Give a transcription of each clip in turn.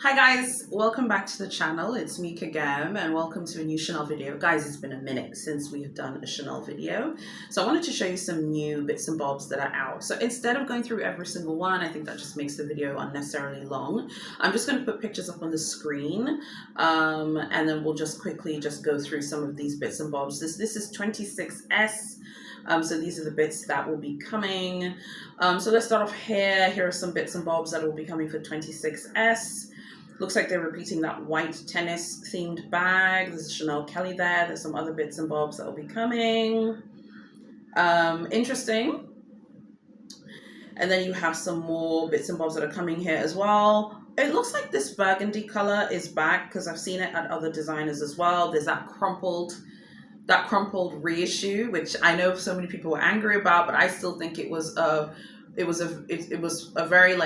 Hi guys, welcome back to the channel. It's me Kagam and welcome to a new Chanel video. Guys, it's been a minute since we've done a Chanel video. So I wanted to show you some new bits and bobs that are out. So instead of going through every single one, I think that just makes the video unnecessarily long. I'm just going to put pictures up on the screen and then we'll just quickly go through some of these bits and bobs. This is 26S. So these are the bits that will be coming. So let's start off here. Here are some bits and bobs that will be coming for 26S. Looks like they're repeating that white tennis themed bag. There's a Chanel Kelly there. There's some other bits and bobs that will be coming. Interesting. And then you have some more bits and bobs that are coming here as well. It looks like this burgundy color is back because I've seen it at other designers as well. There's that crumpled reissue, which I know so many people were angry about, but I still think it was a very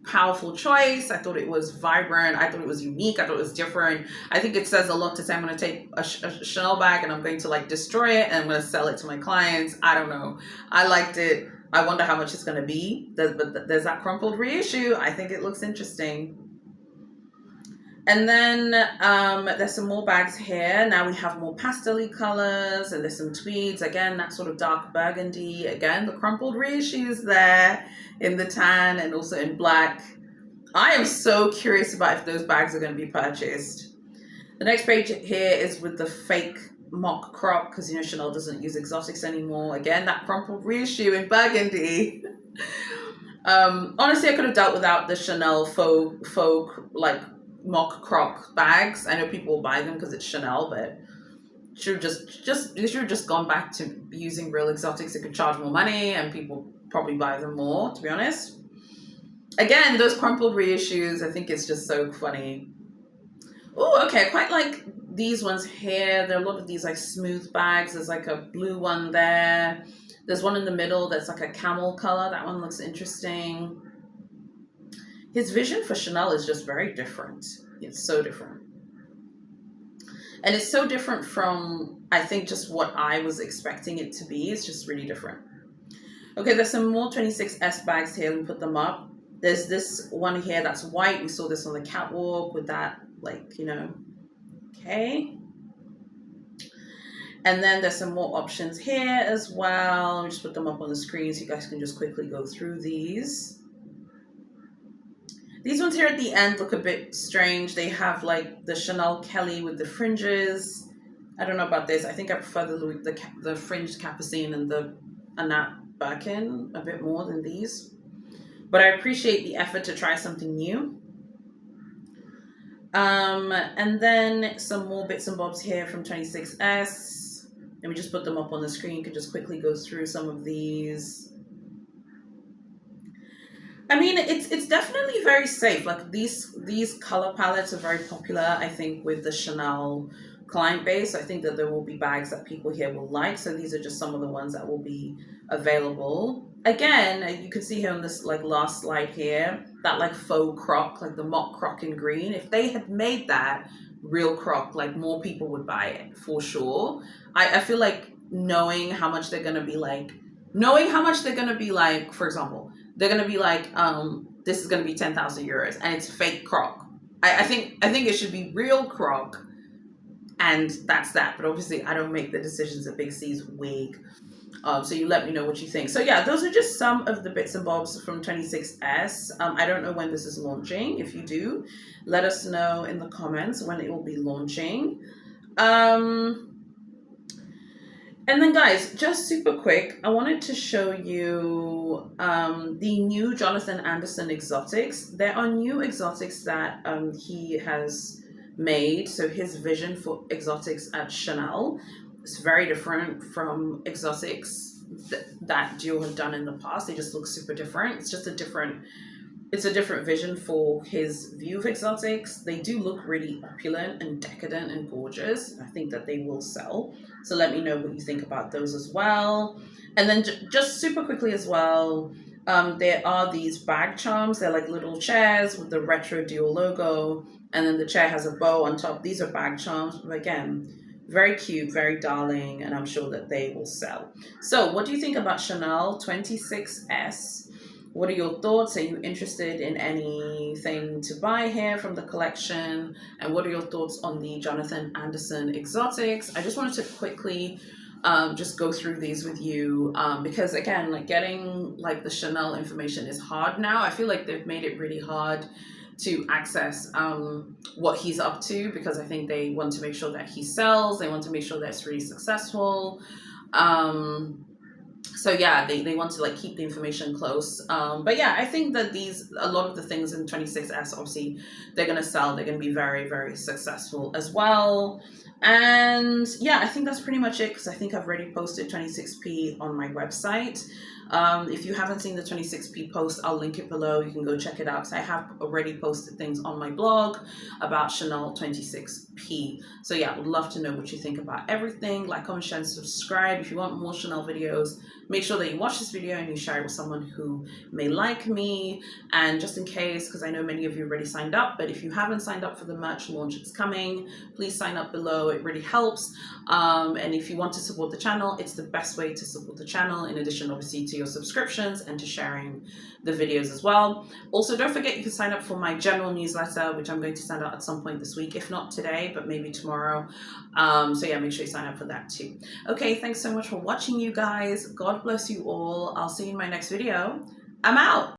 powerful choice. I thought it was vibrant. I thought it was unique. I thought it was different. I think it says a lot to say I'm going to take a Chanel bag and I'm going to destroy it and I'm going to sell it to my clients. I don't know. I liked it. I wonder how much it's going to be. There's that crumpled reissue. I think it looks interesting. And then there's some more bags here. Now we have more pastel-y colors and there's some tweeds. Again, that sort of dark burgundy. Again, the crumpled reissues there in the tan and also in black. I am so curious about if those bags are going to be purchased. The next page here is with the fake mock crop because, you know, Chanel doesn't use exotics anymore. Again, that crumpled reissue in burgundy. Honestly, I could have dealt without the Chanel faux mock croc bags. I know people buy them because it's Chanel, but you should have just gone back to using real exotics. It could charge more money and people probably buy them more, to be honest. Again, those crumpled reissues, I think it's just so funny. Oh, okay, I quite like these ones here. There are a lot of these smooth bags. There's a blue one there. There's one in the middle that's a camel color. That one looks interesting. His vision for Chanel is just very different. It's so different. And it's so different from, I think, just what I was expecting it to be. It's just really different. Okay, there's some more 26S bags here. Let me put them up. There's this one here that's white. We saw this on the catwalk with that, okay. And then there's some more options here as well. Let me just put them up on the screen so you guys can just quickly go through these. These ones here at the end look a bit strange. They have the Chanel Kelly with the fringes. I don't know about this. I think I prefer the fringed capucine and the Annette Birkin a bit more than these. But I appreciate the effort to try something new. And then some more bits and bobs here from 26S. Let me just put them up on the screen. You can just quickly go through some of these. I mean, it's definitely very safe. These color palettes are very popular, I think, with the Chanel client base. I think that there will be bags that people here will like. So these are just some of the ones that will be available. Again, you can see here on this last slide here, that faux croc, the mock croc in green. If they had made that real croc, more people would buy it for sure. I feel knowing how much they're going to be for example, they're going to be this is going to be 10,000 euros and it's fake croc. I think it should be real croc and that's that. But obviously I don't make the decisions at Big C's wig. So you let me know what you think. So yeah, those are just some of the bits and bobs from 26S. I don't know when this is launching. If you do, let us know in the comments when it will be launching. And then guys, just super quick, I wanted to show you the new Jonathan Anderson exotics. There are new exotics that he has made. So his vision for exotics at Chanel is very different from exotics that Dior have done in the past. They just look super different. It's a different vision for his view of exotics. They do look really opulent and decadent and gorgeous. I think that they will sell. So let me know what you think about those as well. And then just super quickly as well, there are these bag charms. They're little chairs with the retro Dior logo. And then the chair has a bow on top. These are bag charms. But again, very cute, very darling. And I'm sure that they will sell. So what do you think about Chanel 26S? What are your thoughts? Are you interested in anything to buy here from the collection? And what are your thoughts on the Jonathan Anderson exotics? I just wanted to quickly just go through these with you because again, like getting like the Chanel information is hard now. I feel like they've made it really hard to access what he's up to, because I think they want to make sure that he sells. They want to make sure that it's really successful. So yeah, they want to like keep the information close. But yeah, I think that a lot of the things in 26S, obviously they're going to sell. They're going to be very, very successful as well. And yeah, I think that's pretty much it, because I think I've already posted 26p on my website. If you haven't seen the 26p post, I'll link it below. You can go check it out, because I have already posted things on my blog about Chanel 26p. So yeah, would love to know what you think about everything. Like, comment, share, and subscribe. If you want more Chanel videos, make sure that you watch this video and you share it with someone who may like me. And just in case, because I know many of you already signed up, but if you haven't signed up for the merch launch, it's coming. Please sign up below. It really helps. And if you want to support the channel, it's the best way to support the channel, in addition obviously to your subscriptions and to sharing the videos as well. Also, don't forget you can sign up for my general newsletter, which I'm going to send out at some point this week, if not today, but maybe tomorrow. So yeah, make sure you sign up for that too. Okay, thanks so much for watching, you guys. God bless you all. I'll see you in my next video. I'm out.